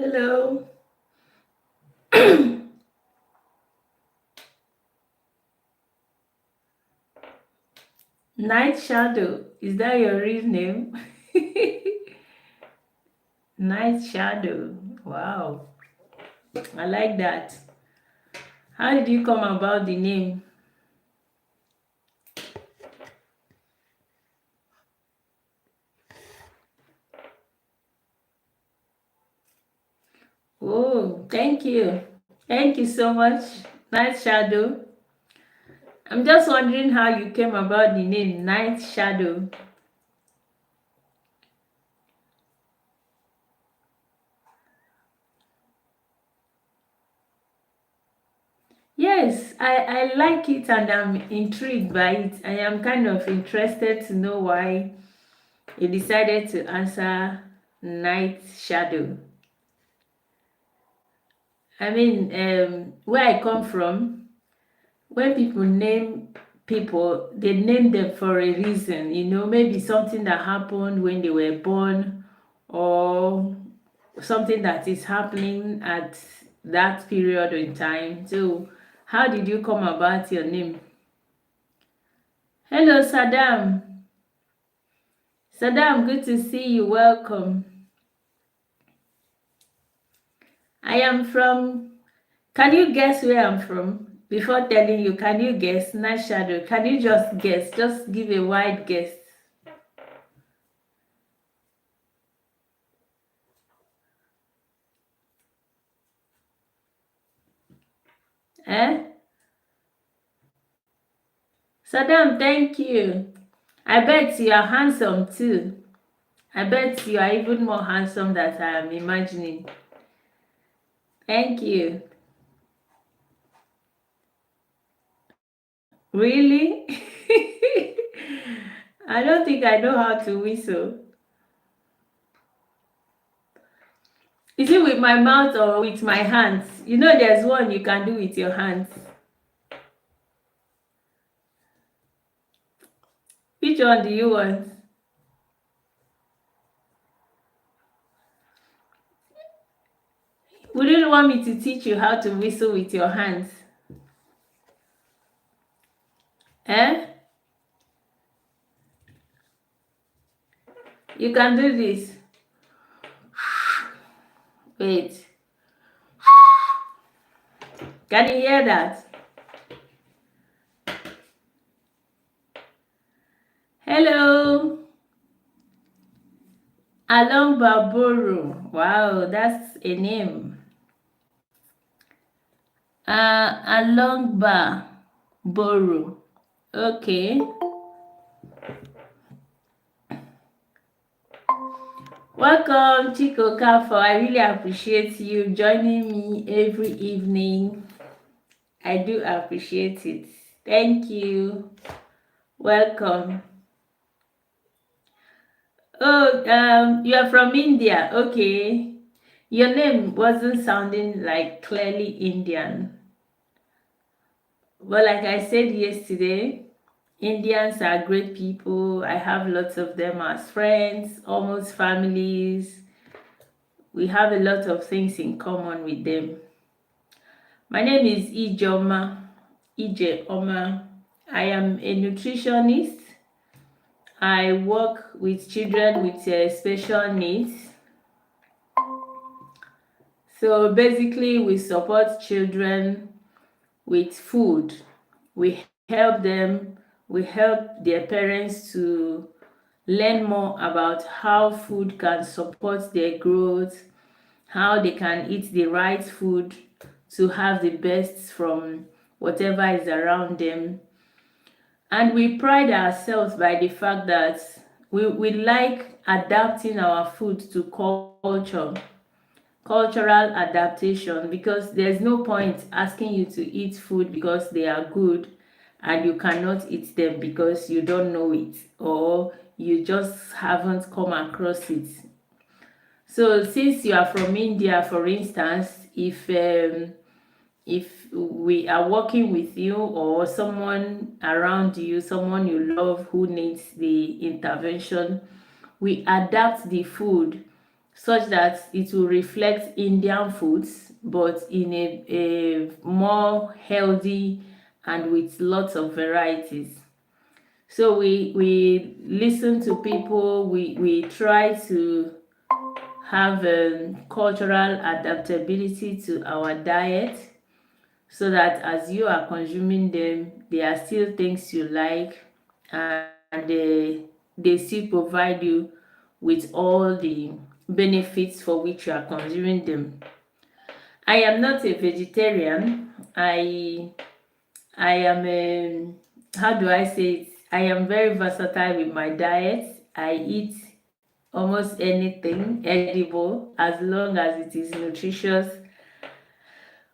Hello. Night Shadow. Is that your real name? Night Shadow. Wow. I like that. How did you come about the name? Oh, thank you. Thank you so much, Night Shadow. I'm just wondering how you came about the name Night Shadow. Yes, I like it and I'm intrigued by it. I am kind of interested to know why you decided to answer Night Shadow. I mean, where I come from, when people name people, they name them for a reason, maybe something that happened when they were born or something that is happening at that period in time. So, how did you come about your name? Hello, Saddam. Saddam, good to see you. Welcome. I am from, can you guess where I'm from? Before telling you, can you guess? Night Shadow. Can you just guess? Just give a wide guess. Eh? Saddam, thank you. I bet you are handsome too. I bet you are even more handsome than I am imagining. Thank you. Really? I don't think I know how to whistle. Is it with my mouth or with my hands? There's one you can do with your hands. Which one do you want? Would you want me to teach you how to whistle with your hands? Eh? You can do this. Wait. Can you hear that? Hello. Along Baburu. Wow, that's a name. Along Baburu. Okay. Welcome, Chico Kafo. I really appreciate you joining me every evening. I do appreciate it. Thank you. Welcome. Oh, you are from India. Okay. Your name wasn't sounding like clearly Indian. But like I said yesterday, Indians are great people. I have lots of them as friends, almost families. We have a lot of things in common with them. My name is Ije Oma. I am a nutritionist. I work with children with special needs. So basically, we support children with food. We help them, we help their parents to learn more about how food can support their growth, how they can eat the right food to have the best from whatever is around them. And we pride ourselves by the fact that we like adapting our food to cultural adaptation, because there's no point asking you to eat food because they are good and you cannot eat them because you don't know it or you just haven't come across it. So since you are from India, for instance, if we are working with you or someone around you, someone you love who needs the intervention, we adapt the food such that it will reflect Indian foods, but in a more healthy and with lots of varieties. So we listen to people, we try to have cultural adaptability to our diet, so that as you are consuming them, they are still things you like, and they still provide you with all the benefits for which you are consuming them. I am not a vegetarian. I am a, how do I say it? I am very versatile with my diet. I eat almost anything edible as long as it is nutritious.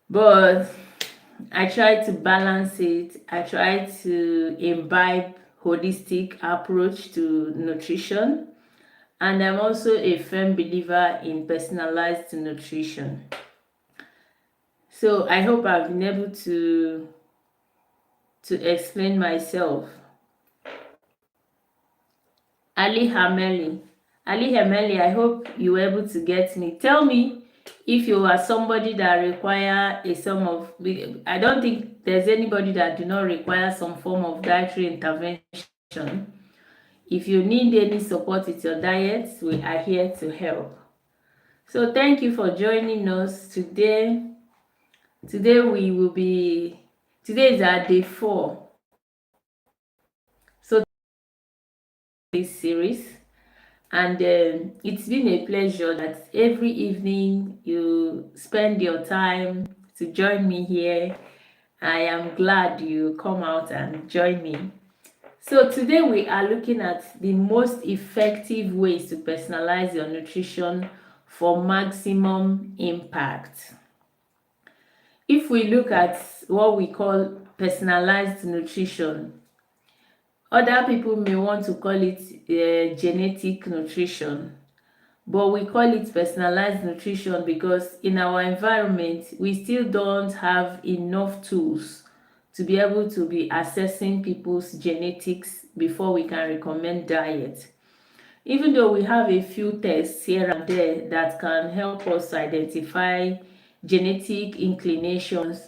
But I try to balance it. I try to imbibe holistic approach to nutrition. And I'm also a firm believer in personalized nutrition. So I hope I've been able to explain myself. Ali Hameli. Ali Hameli, I hope you were able to get me. Tell me if you are somebody that require a sum of, I don't think there's anybody that do not require some form of dietary intervention. If you need any support with your diet, we are here to help. So thank you for joining us today. Today is our day 4. So this series, and it's been a pleasure that every evening you spend your time to join me here. I am glad you come out and join me. So today we are looking at the most effective ways to personalize your nutrition for maximum impact. If we look at what we call personalized nutrition, other people may want to call it genetic nutrition, but we call it personalized nutrition because in our environment we still don't have enough tools to be able to be assessing people's genetics before we can recommend diet. Even though we have a few tests here and there that can help us identify genetic inclinations,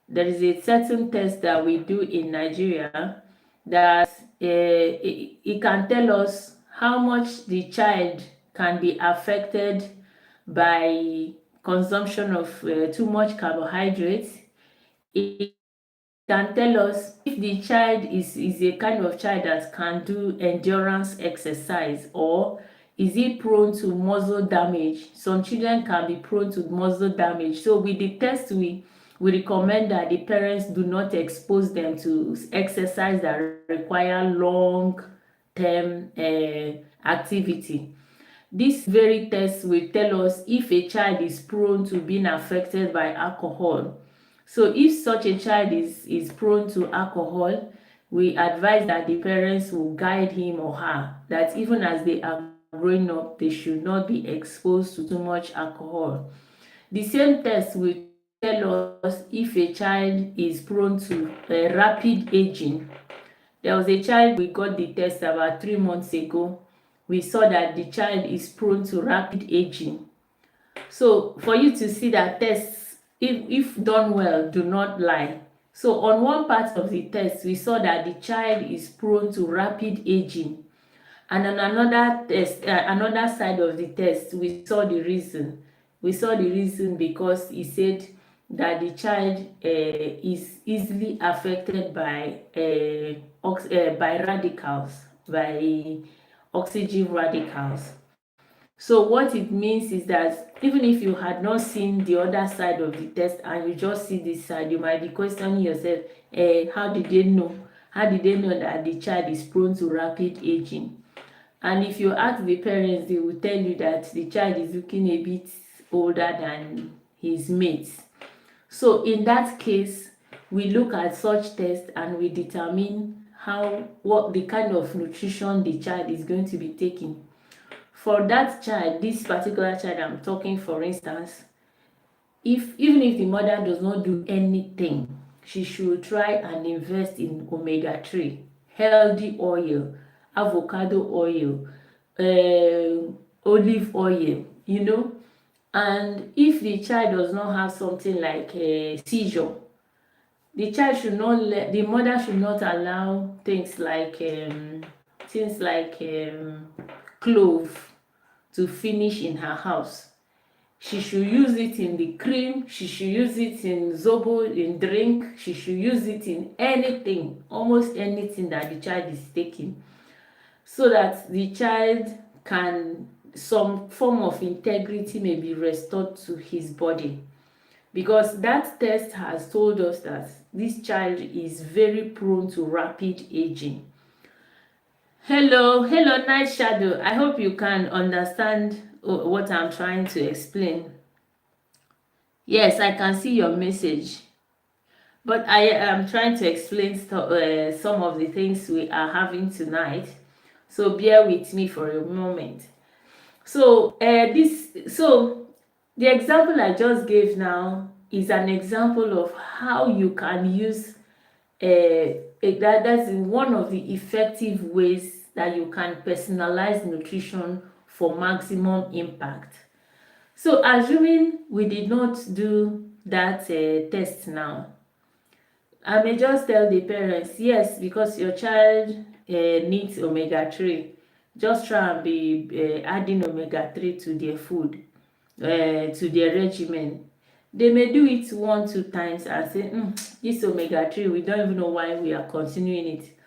there is a certain test that we do in Nigeria that it can tell us how much the child can be affected by consumption of too much carbohydrates. It can tell us if the child is a kind of child that can do endurance exercise, or is he prone to muscle damage. Some children can be prone to muscle damage. So with the test, we recommend that the parents do not expose them to exercise that require long term activity. This very test will tell us if a child is prone to being affected by alcohol. So if such a child is prone to alcohol, we advise that the parents will guide him or her that even as they are growing up, they should not be exposed to too much alcohol. The same test will tell us if a child is prone to rapid aging. There was a child, we got the test about 3 months ago. We saw that the child is prone to rapid aging. So for you to see that tests, if done well, do not lie. So on one part of the test, we saw that the child is prone to rapid aging. And on another test, another side of the test, we saw the reason. We saw the reason because he said that the child is easily affected by radicals, by oxygen radicals. So what it means is that even if you had not seen the other side of the test and you just see this side, you might be questioning yourself, how did they know? How did they know that the child is prone to rapid aging? And if you ask the parents, they will tell you that the child is looking a bit older than his mates. So in that case, we look at such tests and we determine what the kind of nutrition the child is going to be taking. For that child, this particular child I'm talking, for instance, even if the mother does not do anything, she should try and invest in omega-3, healthy oil, avocado oil, olive oil. And if the child does not have something like a seizure, the mother should not allow things like clove to finish in her house. She should use it in the cream, she should use it in zobo, in drink, she should use it in anything, almost anything that the child is taking, so that the child can, some form of integrity may be restored to his body. Because that test has told us that this child is very prone to rapid aging. Hello, night shadow. I hope you can understand what I'm trying to explain. Yes, I can see your message, but I am trying to explain some of the things we are having tonight, so bear with me for a moment. So the example I just gave now is an example of how you can use that's one of the effective ways that you can personalize nutrition for maximum impact. So assuming we did not do that test now, I may just tell the parents, yes, because your child needs omega-3, just try and be adding omega-3 to their food, to their regimen. They may do it 1-2 times and say, this omega-3, we don't even know why we are continuing it.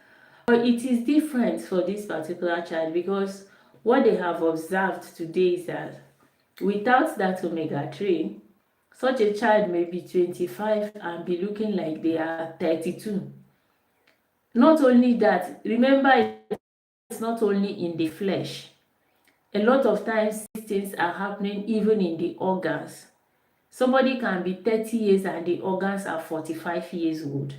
But it is different for this particular child, because what they have observed today is that without that omega-3, such a child may be 25 and be looking like they are 32. Not only that, remember, it's not only in the flesh. A lot of times these things are happening even in the organs. Somebody can be 30 years and the organs are 45 years old.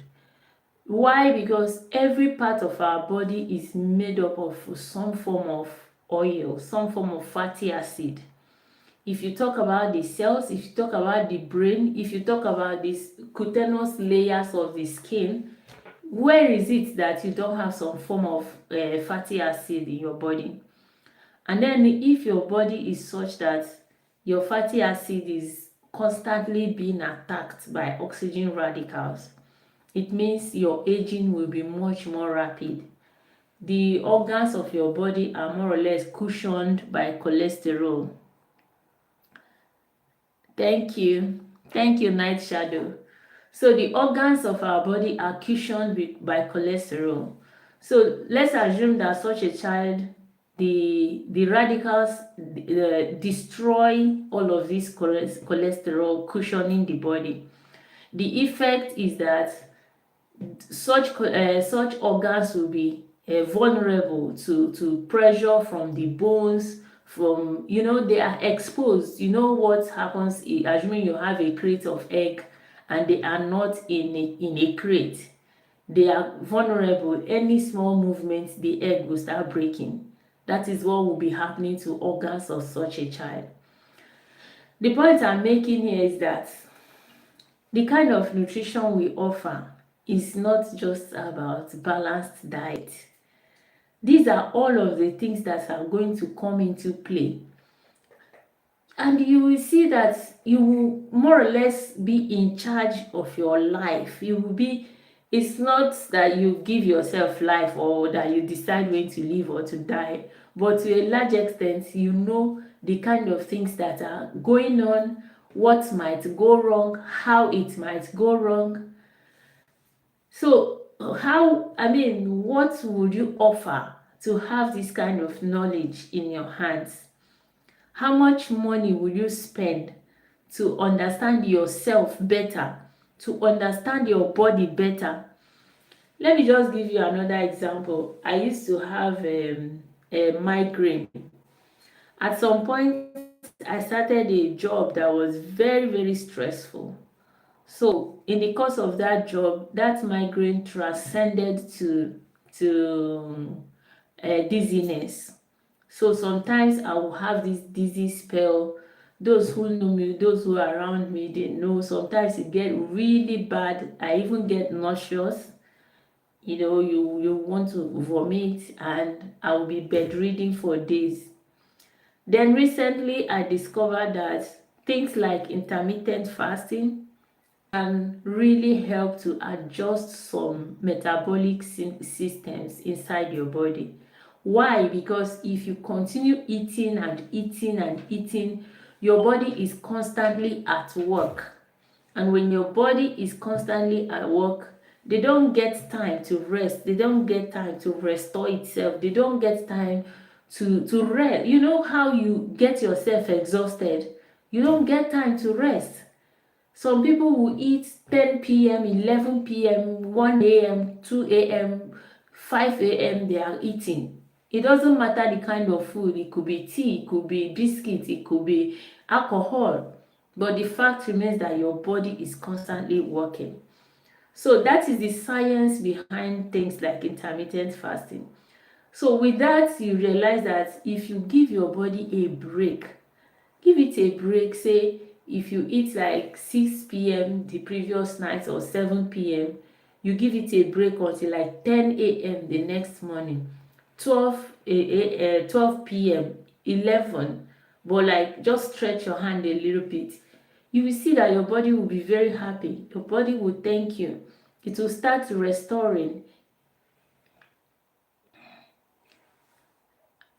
Why? Because every part of our body is made up of some form of oil, some form of fatty acid. If you talk about the cells, if you talk about the brain, if you talk about these cutaneous layers of the skin, where is it that you don't have some form of fatty acid in your body? And then if your body is such that your fatty acid is constantly being attacked by oxygen radicals, it means your aging will be much more rapid. The organs of your body are more or less cushioned by cholesterol. Thank you, night shadow. So the organs of our body are cushioned by cholesterol. So let's assume that such a child, the radicals destroy all of this cholesterol cushioning the body. The effect is that such organs will be vulnerable to pressure from the bones, from, they are exposed. You know what happens, assuming you have a crate of egg and they are not in a crate, they are vulnerable. Any small movement, the egg will start breaking. That is what will be happening to organs of such a child. The point I'm making here is that the kind of nutrition we offer is not just about balanced diet. These are all of the things that are going to come into play. And you will see that you will more or less be in charge of your life. It's not that you give yourself life or that you decide when to live or to die, but to a large extent, you know the kind of things that are going on, what might go wrong, how it might go wrong. So what would you offer to have this kind of knowledge in your hands? How much money will you spend to understand yourself better, to understand your body better? Let me just give you another example. I used to have a migraine. At some point, I started a job that was very, very stressful. So in the course of that job, that migraine transcended to dizziness. So sometimes I will have this dizzy spell. Those who know me, those who are around me, they know sometimes it get really bad. I even get nauseous. You want to vomit, and I will be bedridden for days. Then recently I discovered that things like intermittent fasting can really help to adjust some metabolic systems inside your body. Why? Because if you continue eating and eating and eating, your body is constantly at work. And when your body is constantly at work, they don't get time to rest. They don't get time to restore itself. They don't get time to rest. You know how you get yourself exhausted? You don't get time to rest. Some people will eat 10 p.m., 11 p.m., 1 a.m., 2 a.m., 5 a.m. they are eating. It doesn't matter the kind of food. It could be tea, it could be biscuits, it could be alcohol. But the fact remains that your body is constantly working. So that is the science behind things like intermittent fasting. So with that, you realize that if you give your body a break, give it a break. Say if you eat like 6 p.m. the previous night or 7 p.m., you give it a break until like 10 a.m. the next morning, 12 p.m., 11, but like just stretch your hand a little bit. You will see that your body will be very happy. Your body will thank you. It will start restoring.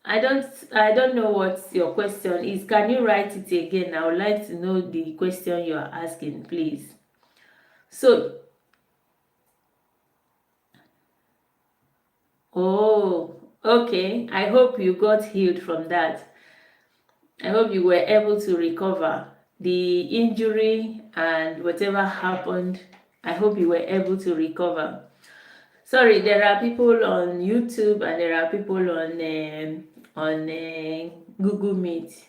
I don't know what your question is. Can you write it again? I would like to know the question you are asking, please. So, oh, okay. I hope you got healed from that. I hope you were able to recover the injury and whatever happened. I hope you were able to recover. Sorry, there are people on YouTube and there are people on Google Meet.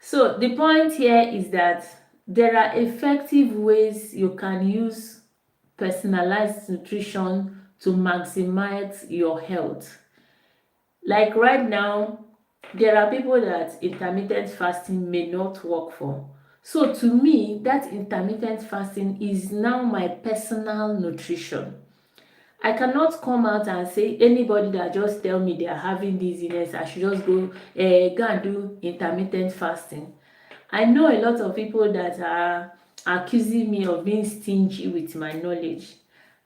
So the point here is that there are effective ways you can use personalized nutrition to maximize your health. Like right now, there are people that intermittent fasting may not work for. So to me, that intermittent fasting is now my personal nutrition. I cannot come out and say anybody that just tell me they are having dizziness, I should just go and do intermittent fasting. I know a lot of people that are accusing me of being stingy with my knowledge.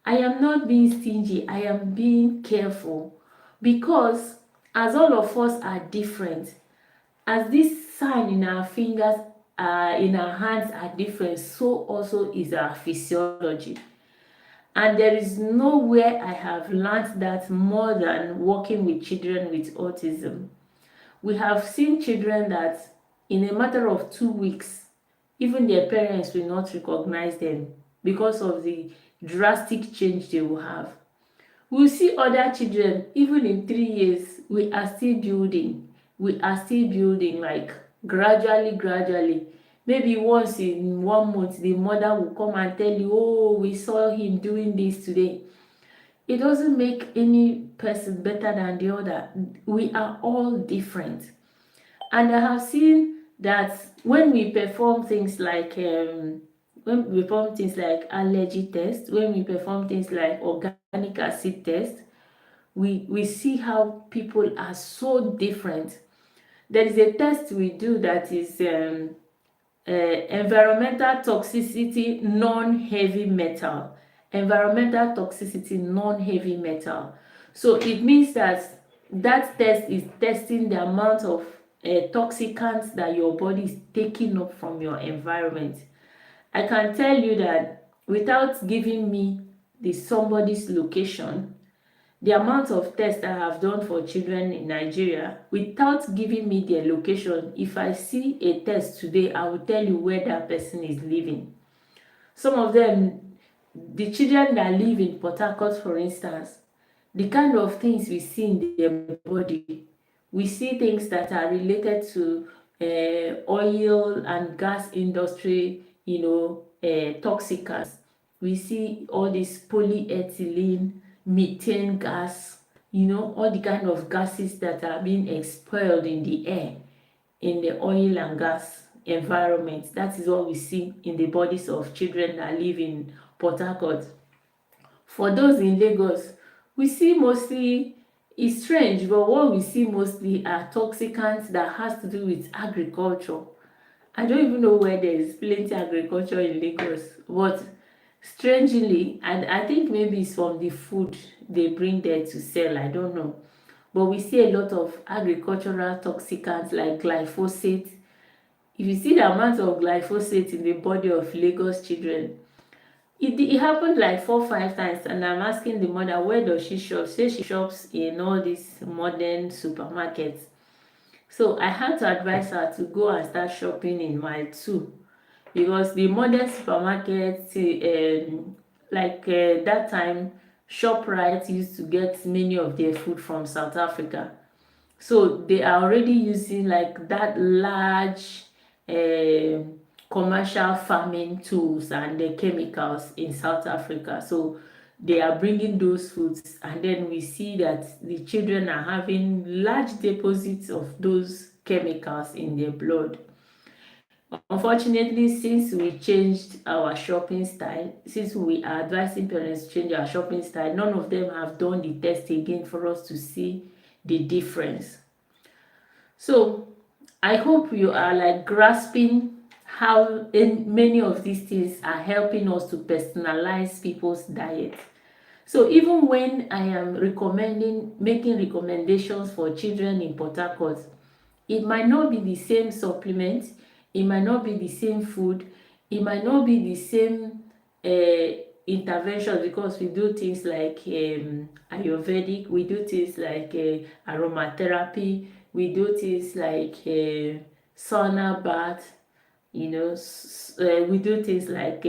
I am not being stingy, I am being careful, because as all of us are different, as this sign in our fingers, in our hands are different, so also is our physiology. And there is nowhere I have learned that more than working with children with autism. We have seen children that in a matter of 2 weeks, even their parents will not recognize them because of the drastic change they will have. We'll see other children, even in 3 years, we are still building. We are still building, like gradually. Maybe once in 1 month, the mother will come and tell you, oh, we saw him doing this today. It doesn't make any person better than the other. We are all different. And I have seen that when we perform things like allergy test, when we perform things like organic acid test, we see how people are so different. There is a test we do that is environmental toxicity non-heavy metal. Environmental toxicity non-heavy metal. So it means that that test is testing the amount of toxicants that your body is taking up from your environment. I can tell you that without giving me somebody's location, the amount of tests I have done for children in Nigeria, without giving me their location, if I see a test today, I will tell you where that person is living. Some of them, the children that live in Port Harcourt, for instance, the kind of things we see in their body, we see things that are related to oil and gas industry, toxicants. We see all this polyethylene, methane gas, all the kind of gases that are being expelled in the air, in the oil and gas environment. That is what we see in the bodies of children that live in Port Harcourt. For those in Lagos, we see mostly It's strange, but what we see mostly are toxicants that has to do with agriculture. I don't even know where there is plenty agriculture in Lagos, but strangely, and I think maybe it's from the food they bring there to sell, I don't know. But we see a lot of agricultural toxicants like glyphosate. If you see the amount of glyphosate in the body of Lagos children, it happened like 4 5 times, and I'm asking the mother where does she shop. Say she shops in all these modern supermarkets. So I had to advise her to go and start shopping in mile 2, because the modern supermarket, that time, ShopRite used to get many of their food from South Africa. So they are already using like that large commercial farming tools and the chemicals in South Africa. So they are bringing those foods, and then we see that the children are having large deposits of those chemicals in their blood. Unfortunately, since we changed our shopping style, since we are advising parents to change our shopping style, none of them have done the test again for us to see the difference. So I hope you are like grasping how many of these things are helping us to personalize people's diet. So even when I am making recommendations for children in Port Harcourt, it might not be the same supplement, it might not be the same food, it might not be the same interventions, because we do things like Ayurvedic, we do things like aromatherapy, we do things like sauna bath, we do things like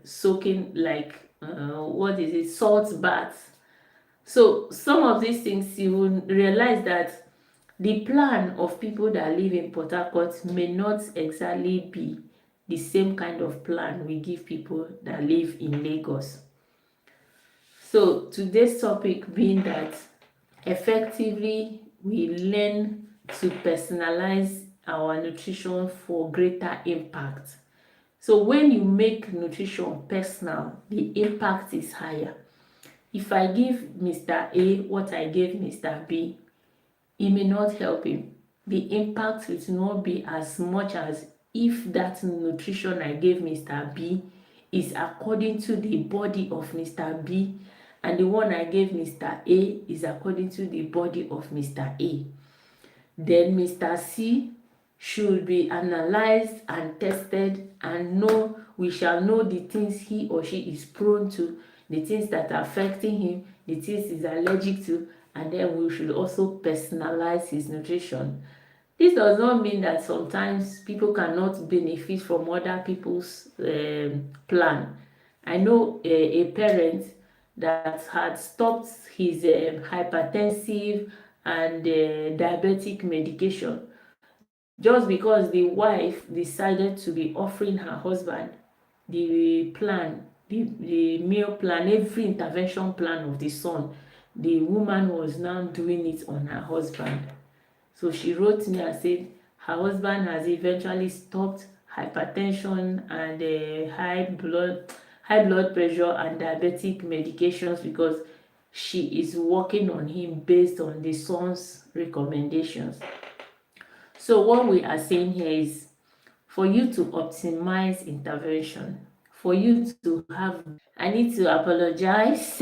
soaking, like what is it, salt bath. So some of these things you will realize that the plan of people that live in Port Harcourt may not exactly be the same kind of plan we give people that live in Lagos. So today's topic being that effectively we learn to personalize our nutrition for greater impact. So when you make nutrition personal, the impact is higher. If I give Mr. A what I gave Mr. B, it may not help him. The impact will not be as much as if that nutrition I gave Mr. B is according to the body of Mr. B, and the one I gave Mr. A is according to the body of Mr. A. Then Mr. C should be analyzed and tested, and we shall know the things he or she is prone to, the things that are affecting him, the things he's allergic to, and then we should also personalize his nutrition. This does not mean that sometimes people cannot benefit from other people's plan. I know a parent that had stopped his hypertensive and diabetic medication just because the wife decided to be offering her husband the plan, the meal plan, every intervention plan of the son. The woman was now doing it on her husband. So she wrote me and said her husband has eventually stopped hypertension and high blood pressure and diabetic medications because she is working on him based on the son's recommendations. So what we are saying here is for you to optimize intervention, for you to have, I need to apologize.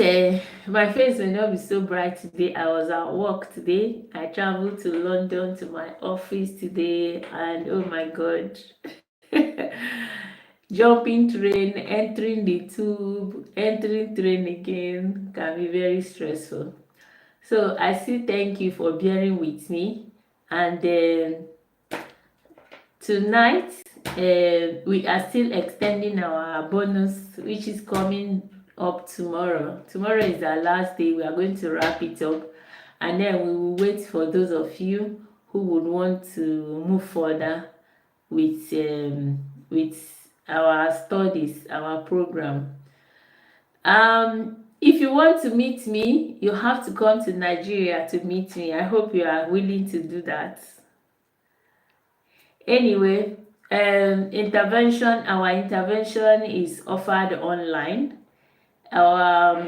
My face may not be so bright today. I was at work today. I traveled to London to my office today, and oh my God. Jumping train, entering the tube, entering train again can be very stressful. So I still thank you for bearing with me. And then tonight, we are still extending our bonus, which is coming up tomorrow. Tomorrow is our last day. We are going to wrap it up, and then we will wait for those of you who would want to move further with our studies, our program. If you want to meet me, you have to come to Nigeria to meet me. I hope you are willing to do that. Anyway, our intervention is offered online. Our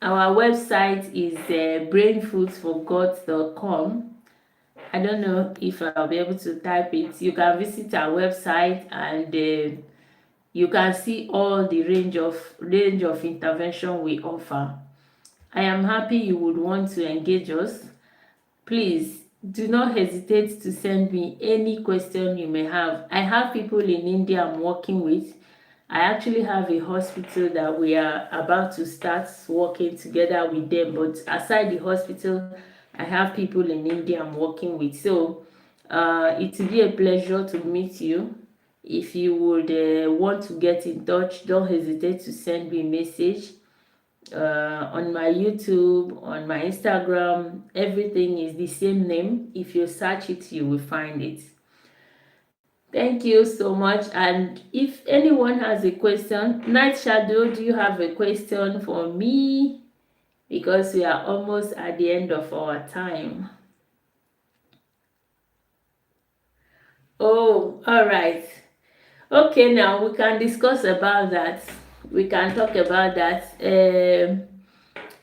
Our website is brainfoodsforgods.com. I don't know if I'll be able to type it. You can visit our website and you can see all the range of intervention we offer. I am happy you would want to engage us. Please do not hesitate to send me any question you may have. I have people in India I'm working with. I actually have a hospital that we are about to start working together with them, but aside the hospital, I have people in India I'm working with. So it will be a pleasure to meet you. If you would want to get in touch, don't hesitate to send me a message. On my YouTube, on my Instagram, everything is the same name. If you search it, you will find it. Thank you so much. And if anyone has a question, Night Shadow, do you have a question for me? Because we are almost at the end of our time. Oh, all right. Okay, now we can discuss about that. We can talk about that.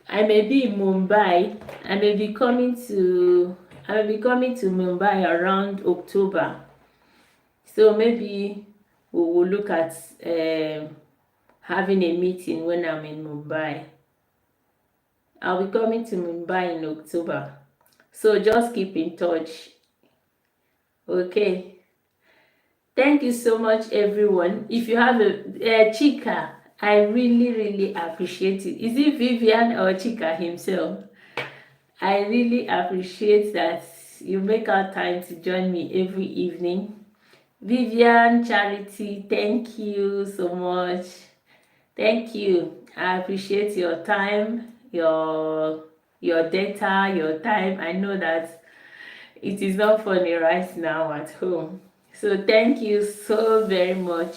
I may be in Mumbai. I may be coming to Mumbai around October. So maybe we will look at having a meeting when I'm in Mumbai. I'll be coming to Mumbai in October. So just keep in touch. Okay. Thank you so much, everyone. If you have a Chika, I really appreciate it. Is it Vivian or Chika himself? I really appreciate that you make out time to join me every evening. Vivian, Charity, thank you so much. Thank you. I appreciate your time, your data, your time. I know that it is not funny right now at home. So thank you so very much.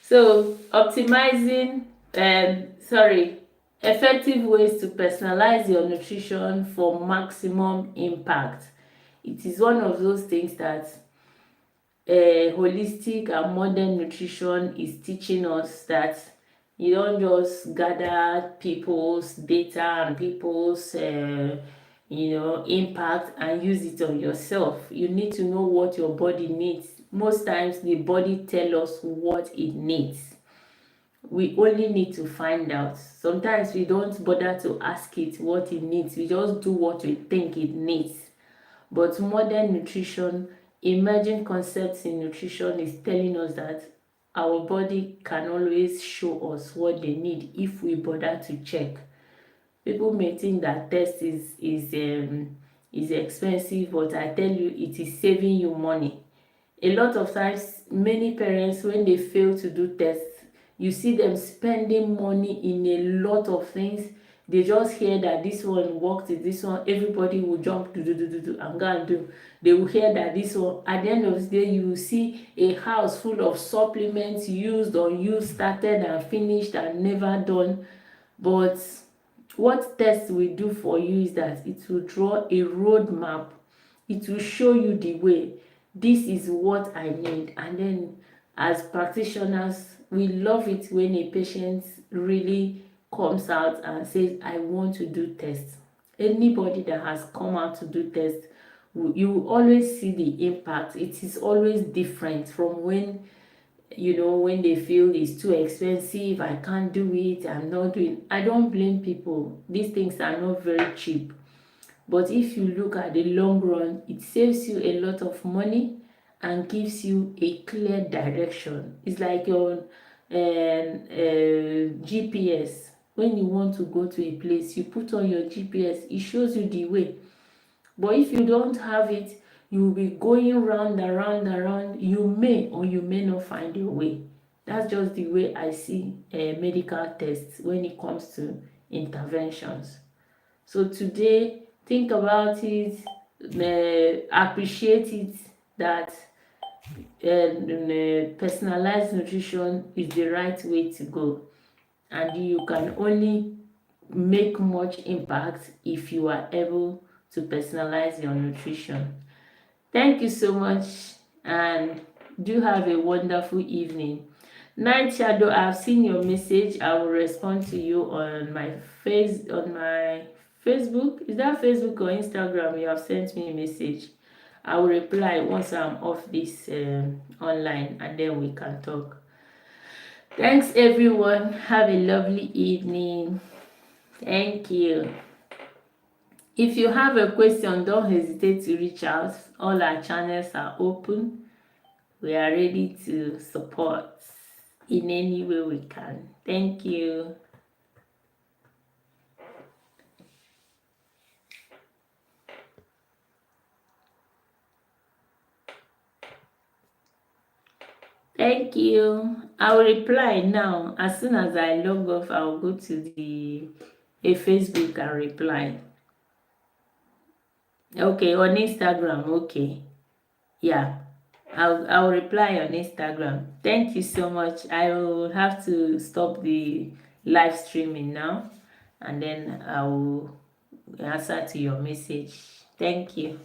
So effective ways to personalize your nutrition for maximum impact. It is one of those things that holistic and modern nutrition is teaching us, that you don't just gather people's data and people's impact and use it on yourself. You need to know what your body needs. Most times the body tells us what it needs. We only need to find out. Sometimes we don't bother to ask it what it needs. We just do what we think it needs. But modern nutrition, emerging concepts in nutrition is telling us that our body can always show us what they need if we bother to check. People may think that test is expensive, but I tell you, it is saving you money. A lot of times, many parents, when they fail to do tests, you see them spending money in a lot of things. They just hear that this one worked, this one, everybody will jump to do and go and do. They will hear that this one, at the end of the day, you will see a house full of supplements, used, unused, started and finished and never done. But what test will do for you is that it will draw a roadmap. It will show you the way. This is what I need. And then as practitioners, we love it when a patient really comes out and says, I want to do tests. Anybody that has come out to do tests, you will always see the impact. It is always different from when they feel it's too expensive, I can't do it, I'm not doing. I don't blame people. These things are not very cheap. But if you look at the long run, it saves you a lot of money and gives you a clear direction. It's like your GPS. When you want to go to a place, you put on your GPS, it shows you the way. But if you don't have it, you will be going round and round and round. You may or you may not find your way. That's just the way I see medical tests when it comes to interventions. So today, think about it, appreciate it, that personalized nutrition is the right way to go. And you can only make much impact if you are able to personalize your nutrition. Thank you so much, and do have a wonderful evening. Night Shadow, I've seen your message. I will respond to you on my Facebook. Is that Facebook or Instagram? You have sent me a message. I will reply once I'm off this online, and then we can talk. Thanks everyone. Have a lovely evening. Thank you. If you have a question, don't hesitate to reach out. All our channels are open. We are ready to support in any way we can. Thank you. Thank you. I will reply now. As soon as I log off, I will go to the Facebook and reply. Okay, on Instagram. Okay. Yeah. I'll reply on Instagram. Thank you so much. I will have to stop the live streaming now, and then I will answer to your message. Thank you.